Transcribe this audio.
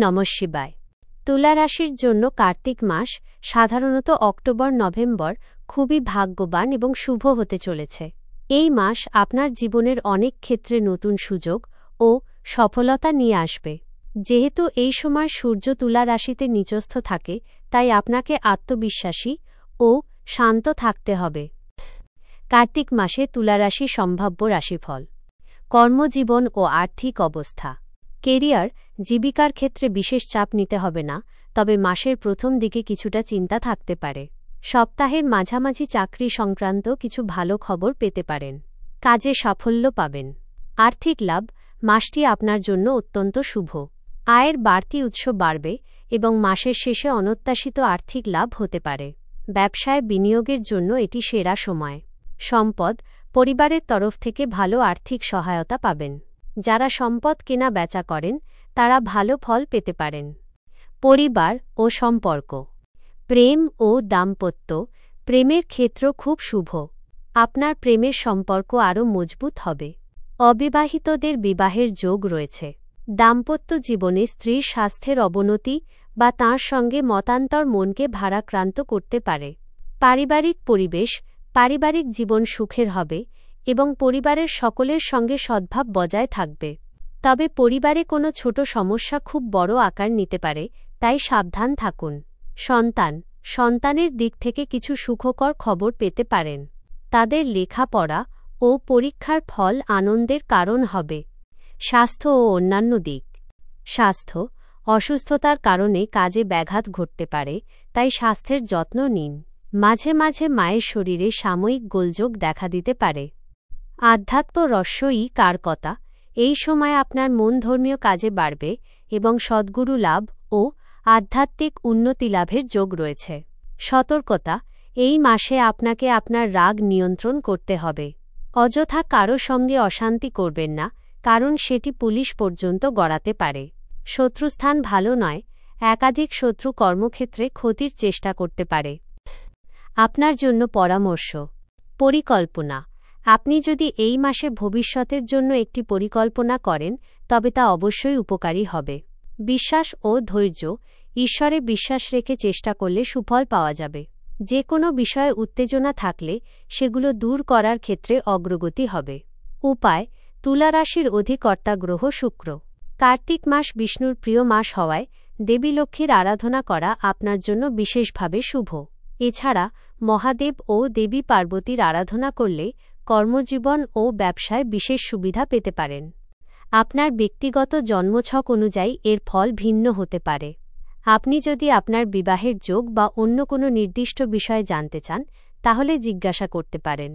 নমঃ শিবায়। তুলা রাশির জন্য কার্তিক মাস সাধারণত অক্টোবর-নভেম্বর খুবই ভাগ্যবান এবং শুভ হতে চলেছে। এই মাস আপনার জীবনের অনেক ক্ষেত্রে নতুন সুযোগ ও সফলতা নিয়ে আসবে। যেহেতু এই সময় সূর্য তুলা রাশিতে নিচস্থ থাকে, তাই আপনাকে আত্মবিশ্বাসী ও শান্ত থাকতে হবে। কার্তিক মাসে তুলা রাশি সম্ভাব্য রাশিফল। কর্মজীবন ও আর্থিক অবস্থা। কেরিয়ার, জীবিকার ক্ষেত্রে বিশেষ চাপ নিতে হবে না, তবে মাসের প্রথম দিকে কিছুটা চিন্তা থাকতে পারে। সপ্তাহের মাঝামাঝি চাকরি সংক্রান্ত কিছু ভালো খবর পেতে পারেন। কাজে সাফল্য পাবেন। আর্থিক লাভ, মাসটি আপনার জন্য অত্যন্ত শুভ। আয়ের বাড়তি উৎস বাড়বে এবং মাসের শেষে অনত্যাশিত আর্থিক লাভ হতে পারে। ব্যবসায় বিনিয়োগের জন্য এটি সেরা সময়। সম্পদ, পরিবারের তরফ থেকে ভালো আর্থিক সহায়তা পাবেন। যারা সম্পদ কেনা বেচা করেন তারা ভালো ফল পেতে পারেন। পরিবার ও সম্পর্ক। প্রেম ও দাম্পত্য, প্রেমের ক্ষেত্র খুব শুভ। আপনার প্রেমের সম্পর্ক আরও মজবুত হবে। অবিবাহিতদের বিবাহের যোগ রয়েছে। দাম্পত্য জীবনে স্ত্রীর স্বাস্থ্যের অবনতি বা তাঁর সঙ্গে মতান্তর মনকে ভারাক্রান্ত করতে পারে। পারিবারিক পরিবেশ, পারিবারিক জীবন সুখের হবে এবং পরিবারের সকলের সঙ্গে সদ্ভাব বজায় থাকবে। তবে পরিবারে কোনো ছোট সমস্যা খুব বড় আকার নিতে পারে, তাই সাবধান থাকুন। সন্তানের দিক থেকে কিছু সুখকর খবর পেতে পারেন। তাদের লেখাপড়া ও পরীক্ষার ফল আনন্দের কারণ হবে। স্বাস্থ্য ও অন্যান্য দিক। স্বাস্থ্য, অসুস্থতার কারণে কাজে ব্যাঘাত ঘটতে পারে, তাই স্বাস্থ্যের যত্ন নিন। মাঝে মাঝে মায়ের শরীরে সাময়িক গোলযোগ দেখা দিতে পারে। আধ্যাত্ম রস্যই কারকতা, এই সময় আপনার মন ধর্মীয় কাজে বাড়বে এবং সদ্গুরু লাভ ও আধ্যাত্মিক উন্নতি লাভের যোগ রয়েছে। সতর্কতা, এই মাসে আপনাকে আপনার রাগ নিয়ন্ত্রণ করতে হবে। অযথা কারো সঙ্গে অশান্তি করবেন না, কারণ সেটি পুলিশ পর্যন্ত গড়াতে পারে। শত্রুস্থান ভালো নয়, একাধিক শত্রু কর্মক্ষেত্রে ক্ষতির চেষ্টা করতে পারে। আপনার জন্য পরামর্শ। পরিকল্পনা। আপনি যদি এই মাসে ভবিষ্যতের জন্য একটি পরিকল্পনা করেন, তবে তা অবশ্যই উপকারী হবে। বিশ্বাস ও ধৈর্য, ঈশ্বরে বিশ্বাস রেখে চেষ্টা করলে সুফল পাওয়া যাবে। যে কোনো বিষয়ে উত্তেজনা থাকলে সেগুলো দূর করার ক্ষেত্রে অগ্রগতি হবে। উপায়: তুলা রাশির অধিকর্তা গ্রহ শুক্র। কার্তিক মাস বিষ্ণুর প্রিয় মাস হওয়ায় দেবী লক্ষ্মীর আরাধনা করা আপনার জন্য বিশেষভাবে শুভ। এছাড়া মহাদেব ও দেবী পার্বতীর আরাধনা করলে কর্মজীবন ও ব্যবসায় বিশেষ সুবিধা পেতে পারেন। আপনার ব্যক্তিগত জন্মছক অনুযায়ী এর ফল ভিন্ন হতে পারে। আপনি যদি আপনার বিবাহের যোগ বা অন্য কোনো নির্দিষ্ট বিষয়ে জানতে চান, তাহলে জিজ্ঞাসা করতে পারেন।